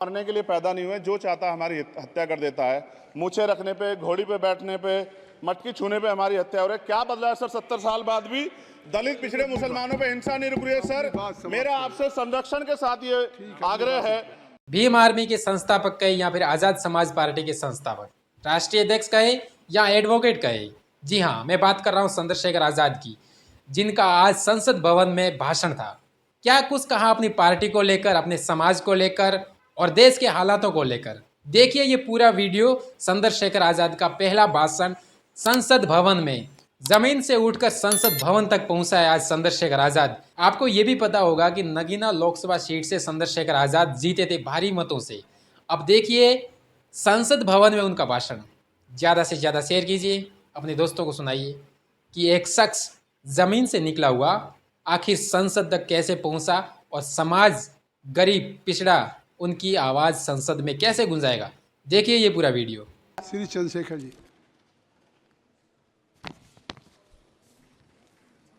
मरने के लिए पैदा नहीं हुए, जो चाहता है हमारी हत्या कर देता है। मूछे रखने पे, घोड़ी पे बैठने पे, मटकी छूने पे हमारी हत्या हो रही है। क्या बदला है सर? 70 साल बाद भी दलित पिछड़े मुसलमानों पे हिंसा नहीं रुक रही है। सर मेरा आपसे संरक्षण के साथ ये आग्रह है। भीम आर्मी के संस्थापक कहे या फिर आजाद समाज पार्टी के संस्थापक, राष्ट्रीय अध्यक्ष कहे या एडवोकेट कहे, जी हाँ, मैं बात कर रहा हूँ चंद्रशेखर आजाद की, जिनका आज संसद भवन में भाषण था। क्या कुछ कहा अपनी पार्टी को लेकर, अपने समाज को लेकर और देश के हालातों को लेकर। देखिए ये पूरा वीडियो, चंद्रशेखर आजाद का पहला भाषण संसद भवन में। जमीन से उठकर संसद भवन तक पहुंचा है आज चंद्रशेखर आजाद। आपको यह भी पता होगा कि नगीना लोकसभा सीट से चंद्रशेखर आजाद जीते थे भारी मतों से। अब देखिए संसद भवन में उनका भाषण, ज़्यादा से ज़्यादा शेयर कीजिए, अपने दोस्तों को सुनाइए कि एक शख्स जमीन से निकला हुआ आखिर संसद तक कैसे पहुंचा और समाज, गरीब, पिछड़ा, उनकी आवाज़ संसद में कैसे गूंजाएगा। देखिए ये पूरा वीडियो। श्री चंद्रशेखर जी।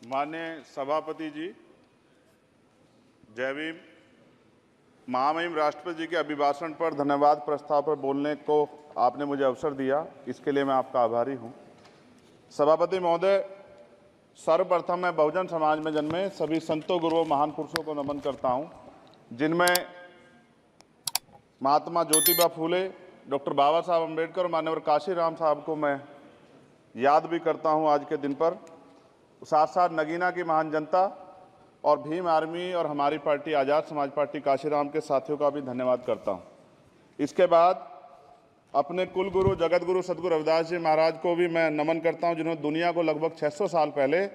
माननीय सभापति जी, जय भीम। महामहिम राष्ट्रपति जी के अभिभाषण पर धन्यवाद प्रस्ताव पर बोलने को आपने मुझे अवसर दिया, इसके लिए मैं आपका आभारी हूं। सभापति महोदय, सर्वप्रथम मैं बहुजन समाज में जन्मे सभी संतों, गुरुओं, महान पुरुषों को नमन करता हूं, जिनमें महात्मा ज्योतिबा फूले, डॉक्टर बाबा साहब अम्बेडकर और मान्यवर काशीराम साहब को मैं याद भी करता हूं आज के दिन पर। साथ साथ नगीना की महान जनता और भीम आर्मी और हमारी पार्टी आज़ाद समाज पार्टी काशीराम के साथियों का भी धन्यवाद करता हूं। इसके बाद अपने कुल गुरु जगत गुरु सदगुरु रविदास जी महाराज को भी मैं नमन करता हूं, जिन्होंने दुनिया को लगभग 600 साल पहले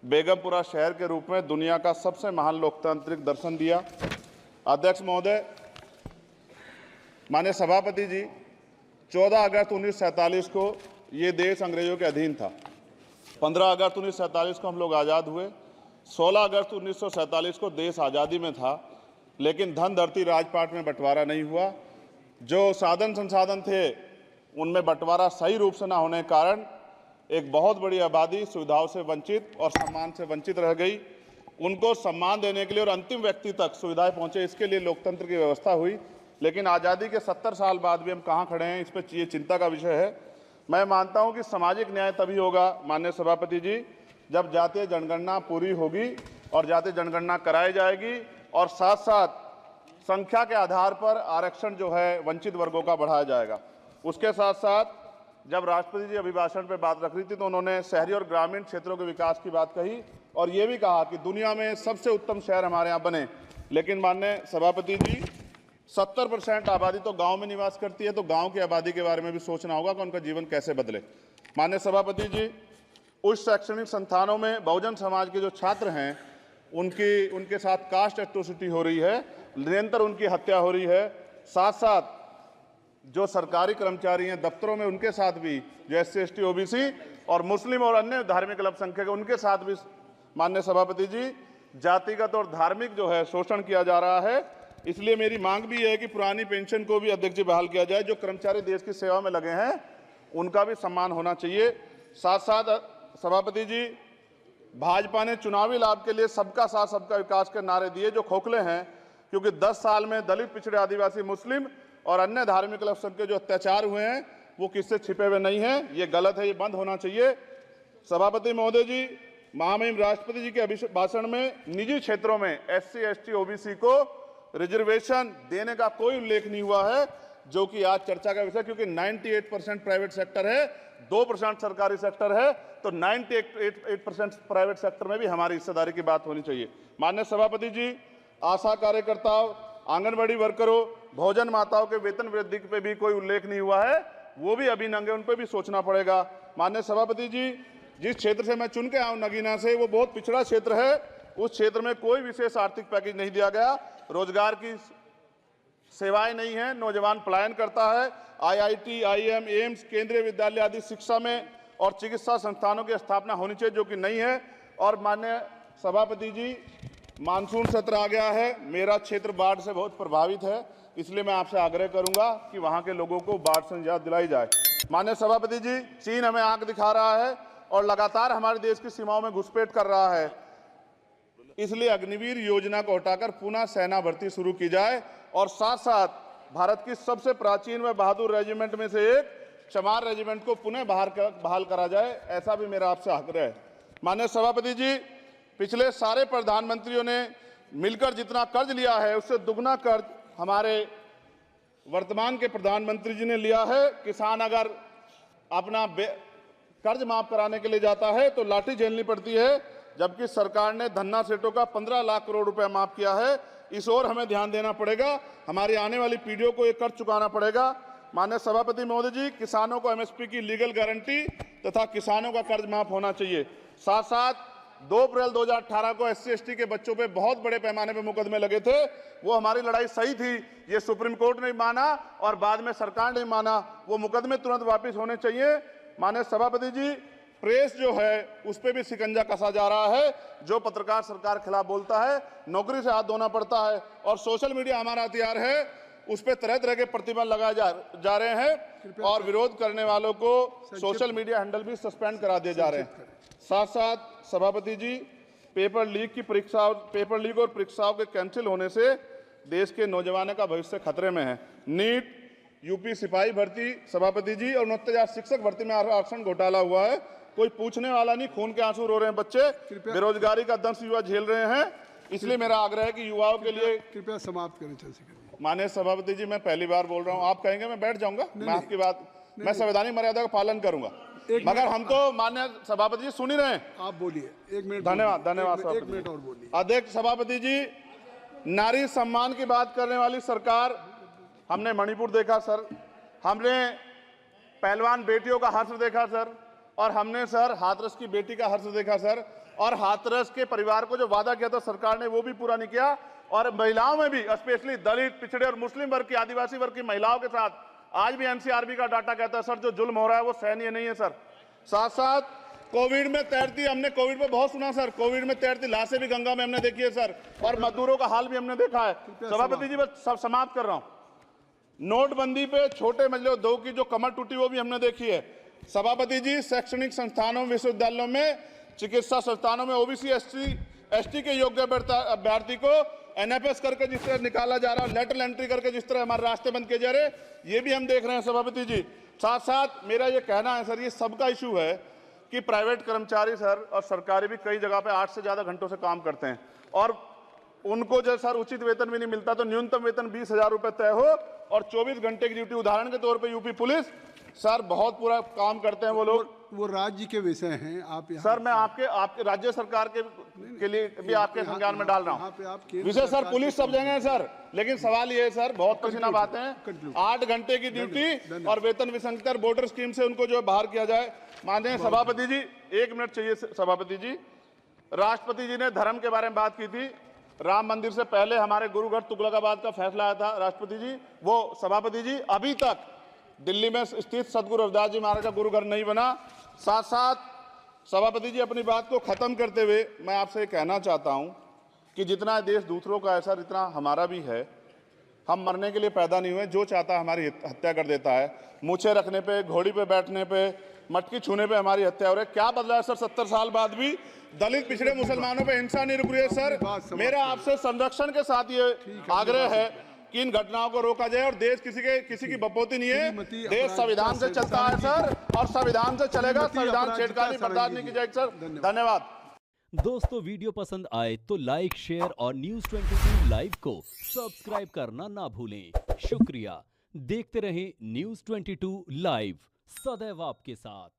बेगमपुरा शहर के रूप में दुनिया का सबसे महान लोकतांत्रिक दर्शन दिया। अध्यक्ष महोदय, माननीय सभापति जी, 14 अगस्त 1947 को ये देश अंग्रेजों के अधीन था। 15 अगस्त 1947 को हम लोग आज़ाद हुए। 16 अगस्त 1947 को देश आज़ादी में था, लेकिन धन धरती राजपाट में बंटवारा नहीं हुआ। जो साधन संसाधन थे उनमें बंटवारा सही रूप से न होने के कारण एक बहुत बड़ी आबादी सुविधाओं से वंचित और सम्मान से वंचित रह गई। उनको सम्मान देने के लिए और अंतिम व्यक्ति तक सुविधाएं पहुंचे, इसके लिए लोकतंत्र की व्यवस्था हुई। लेकिन आज़ादी के 70 साल बाद भी हम कहाँ खड़े हैं, इस पर ये चिंता का विषय है। मैं मानता हूं कि सामाजिक न्याय तभी होगा माननीय सभापति जी, जब जातीय जनगणना पूरी होगी और जातीय जनगणना कराई जाएगी और साथ साथ संख्या के आधार पर आरक्षण जो है वंचित वर्गों का बढ़ाया जाएगा। उसके साथ साथ जब राष्ट्रपति जी अभिभाषण पर बात रख रही थी तो उन्होंने शहरी और ग्रामीण क्षेत्रों के विकास की बात कही और ये भी कहा कि दुनिया में सबसे उत्तम शहर हमारे यहाँ बने। लेकिन माननीय सभापति जी, 70% आबादी तो गांव में निवास करती है, तो गांव की आबादी के बारे में भी सोचना होगा कि उनका जीवन कैसे बदले। माननीय सभापति जी, उच्च शैक्षणिक संस्थानों में बहुजन समाज के जो छात्र हैं उनके साथ कास्ट एट्रोसिटी हो रही है, निरंतर उनकी हत्या हो रही है। साथ साथ जो सरकारी कर्मचारी हैं दफ्तरों में, उनके साथ भी जो SC ST OBC और मुस्लिम और अन्य धार्मिक अल्पसंख्यक हैं उनके साथ भी माननीय सभापति जी जातिगत और धार्मिक जो है शोषण किया जा रहा है। इसलिए मेरी मांग भी है कि पुरानी पेंशन को भी अध्यक्ष जी बहाल किया जाए। जो कर्मचारी देश की सेवा में लगे हैं उनका भी सम्मान होना चाहिए। साथ साथ सभापति जी, भाजपा ने चुनावी लाभ के लिए सबका साथ सबका विकास के नारे दिए जो खोखले हैं, क्योंकि 10 साल में दलित, पिछड़े, आदिवासी, मुस्लिम और अन्य धार्मिक अल्पसंख्यक जो अत्याचार हुए हैं वो किससे छिपे हुए नहीं हैं। ये गलत है, ये बंद होना चाहिए। सभापति महोदय जी, महामहिम राष्ट्रपति जी के भाषण में निजी क्षेत्रों में SC ST OBC को रिजर्वेशन देने का कोई उल्लेख नहीं हुआ है, जो कि आज चर्चा का विषय, क्योंकि 98% प्राइवेट सेक्टर है, 2% सरकारी सेक्टर है, तो 98% प्राइवेट सेक्टर में भी हमारी हिस्सेदारी की बात होनी चाहिए। माननीय सभापति जी, आशा कार्यकर्ताओं, आंगनबाड़ी वर्करों, भोजन माताओं के वेतन वृद्धि पे भी कोई उल्लेख नहीं हुआ है, वो भी अभी नंगे, उन पर भी सोचना पड़ेगा। माननीय सभापति जी, जिस क्षेत्र से मैं चुन के आऊँ नगीना से, वो बहुत पिछड़ा क्षेत्र है। उस क्षेत्र में कोई विशेष आर्थिक पैकेज नहीं दिया गया, रोजगार की सेवाएं नहीं है, नौजवान पलायन करता है। IIT, IIM, एम्स, केंद्रीय विद्यालय आदि शिक्षा में और चिकित्सा संस्थानों की स्थापना होनी चाहिए, जो कि नहीं है। और माननीय सभापति जी, मानसून सत्र आ गया है, मेरा क्षेत्र बाढ़ से बहुत प्रभावित है, इसलिए मैं आपसे आग्रह करूंगा कि वहां के लोगों को बाढ़ से निजात दिलाई जाए। माननीय सभापति जी, चीन हमें आंख दिखा रहा है और लगातार हमारे देश की सीमाओं में घुसपैठ कर रहा है। इसलिए अग्निवीर योजना को हटाकर पुनः सेना भर्ती शुरू की जाए और साथ साथ भारत की सबसे प्राचीन व बहादुर रेजिमेंट में से एक चमार रेजिमेंट को पुनः बहाल करा जाए, ऐसा भी मेरा आपसे आग्रह है। माननीय सभापति जी, पिछले सारे प्रधानमंत्रियों ने मिलकर जितना कर्ज लिया है उससे दुगना कर्ज हमारे वर्तमान के प्रधानमंत्री जी ने लिया है। किसान अगर अपना कर्ज माफ कराने के लिए जाता है तो लाठी झेलनी पड़ती है, जबकि सरकार ने धन्ना सेठों का 15 लाख करोड़ रुपया माफ किया है। इस ओर हमें ध्यान देना पड़ेगा, हमारी आने वाली पीढ़ियों को ये कर्ज चुकाना पड़ेगा। माननीय सभापति महोदय जी, किसानों को एमएसपी की लीगल गारंटी तथा किसानों का कर्ज माफ होना चाहिए। साथ साथ 2 अप्रैल 2018 को SC/ST के बच्चों पे बहुत बड़े पैमाने पे मुकदमे लगे थे, वो हमारी लड़ाई सही थी, ये सुप्रीम कोर्ट ने माना और बाद में सरकार ने माना, वो मुकदमे तुरंत वापस होने चाहिए। माननीय सभापति जी, प्रेस जो है उस पर भी शिकंजा कसा जा रहा है। जो पत्रकार सरकार के खिलाफ बोलता है नौकरी से हाथ धोना पड़ता है, और सोशल मीडिया हमारा हथियार है, उस पर तरह तरह के प्रतिबंध लगाए जा रहे हैं और विरोध करने वालों को सोशल मीडिया हैंडल भी सस्पेंड करा दिए जा रहे हैं। साथ साथ सभापति जी, पेपर लीक और परीक्षाओं के कैंसिल होने से देश के नौजवानों का भविष्य खतरे में है। नीट, यूपी सिपाही भर्ती सभापति जी और 69,000 शिक्षक भर्ती में आरक्षण घोटाला हुआ है, कोई पूछने वाला नहीं, खून के आंसू रो रहे हैं बच्चे, बेरोजगारी का दंश युवा झेल रहे हैं। इसलिए मेरा आग्रह है कि युवाओं के लिए कृपया समाप्त करें चंद्रशेखर। माननीय सभापति जी, मैं पहली बार बोल रहा हूं, आप कहेंगे मैं बैठ जाऊंगा, मैं आपकी बात, मैं संवैधानिक मर्यादा का पालन करूंगा, मगर हम तो माननीय सभापति जी सुन ही रहे हैं। आप बोलिए, 1 मिनट। धन्यवाद। 1 मिनट और बोलिए। अध्यक्ष सभापति जी, नारी सम्मान की बात करने वाली सरकार, हमने मणिपुर देखा सर, हमने पहलवान बेटियों का हर्ष देखा सर, और हमने सर हाथरस की बेटी का हर्ष देखा सर, और हाथरस के परिवार को जो वादा किया था सरकार ने वो भी पूरा नहीं किया। और महिलाओं में भी, स्पेशली दलित, पिछड़े और मुस्लिम वर्ग की, आदिवासी वर्ग की महिलाओं के साथ आज भी NCRB का डाटा कहता है सर जो जुल्म हो रहा है वो सहनीय नहीं है सर। साथ साथ कोविड में तैरती, हमने कोविड में बहुत सुना सर, कोविड में तैरती लाशें भी गंगा में हमने देखी है सर, और मजदूरों का हाल भी हमने देखा है। सभापति जी, बस सब समाप्त कर रहा हूं। नोटबंदी पे छोटे मजले उद्योग की जो कमर टूटी वो भी हमने देखी है। सभापति जी, शैक्षणिक संस्थानों, विश्वविद्यालयों में, चिकित्सा संस्थानों में OBC ST के योग्य अभ्यर्थी को NFS करके जिस तरह निकाला जा रहा है, लेटरल एंट्री करके जिस तरह हमारे रास्ते बंद किए जा रहे, ये भी हम देख रहे हैं सभापति जी। साथ साथ मेरा ये कहना है सर, ये सबका इशू है कि प्राइवेट कर्मचारी सर और सरकारी भी कई जगह पे 8 से ज्यादा घंटों से काम करते हैं, और उनको जो सर उचित वेतन भी नहीं मिलता, तो न्यूनतम वेतन 20,000 रुपए तय हो और 24 घंटे की ड्यूटी। उदाहरण के तौर पे यूपी पुलिस सर बहुत पूरा काम करते हैं वो लोग, वो राज्य के विषय हैं। आप सर मैं आपके राज्य सरकार के लिए भी आपके संज्ञान में डाल रहा हूं। विषय सर पुलिस सब जगह है सर, लेकिन सवाल ये है सर, बहुत पसीना बातें हैं, 8 घंटे की ड्यूटी और वेतन विसंगति, बॉर्डर स्कीम से उनको जो है बाहर किया जाए। माननीय सभापति जी, 1 मिनट चाहिए सभापति जी। राष्ट्रपति जी ने धर्म के बारे में बात की थी, राम मंदिर से पहले हमारे गुरुघर तुगलकाबाद का फैसला आया था राष्ट्रपति जी, वो सभापति जी अभी तक दिल्ली में स्थित सदगुरु रविदास जी महाराज का गुरुघर नहीं बना। साथ साथ सभापति जी, अपनी बात को खत्म करते हुए मैं आपसे कहना चाहता हूं कि जितना देश दूसरों का है सर, इतना हमारा भी है। हम मरने के लिए पैदा नहीं हुए, जो चाहता है हमारी हत्या कर देता है। मूछें रखने पे, घोड़ी पे बैठने पे, मटकी छूने पे हमारी हत्या हो रही है। क्या बदला है सर 70 साल बाद भी? दलित, पिछड़े, मुसलमानों पे हिंसा नहीं रुक रही है सर। मेरा आपसे संरक्षण के साथ ये आग्रह है कि इन घटनाओं को रोका जाए, और देश किसी की बपोती नहीं है, देश संविधान से चलता है सर, और संविधान से चलेगा, संविधान छेड़खानी बर्दाश्त नहीं की जाएगी सर। धन्यवाद। दोस्तों, वीडियो पसंद आए तो लाइक, शेयर और News 22 लाइव को सब्सक्राइब करना ना भूलें। शुक्रिया। देखते रहें News 22 लाइव, सदैव आपके साथ।